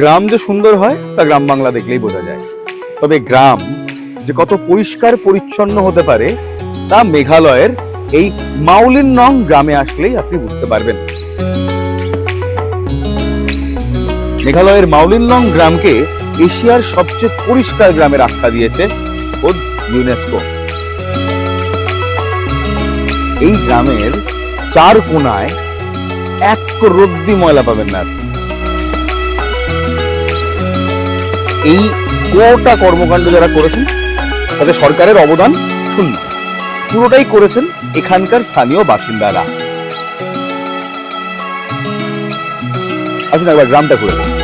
গ্রাম যে সুন্দর হয় তা গ্রাম বাংলা দেখলেই বোঝা যায়। তবে গ্রাম যে কত পরিষ্কার পরিচ্ছন্ন হতে পারে তা মেঘালয়ের এই মাউলিনং গ্রামে আসলেই আপনি বুঝতে পারবেন। মেঘালয়ের মাউলিনং গ্রামকে এশিয়ার সবচেয়ে পরিষ্কার গ্রামের আখ্যা দিয়েছে খোদ ইউনেস্কো। এই গ্রামের চার কোনায় এক রদ্দি ময়লা পাবেন না। এই গোটা কর্মকাণ্ড যারা করেছেন তাদের সরকারের অবদান শূন্য, পুরোটাই করেছেন এখানকার স্থানীয় বাসিন্দারা। আসুন একবার গ্রামটা ঘুরে দেখি।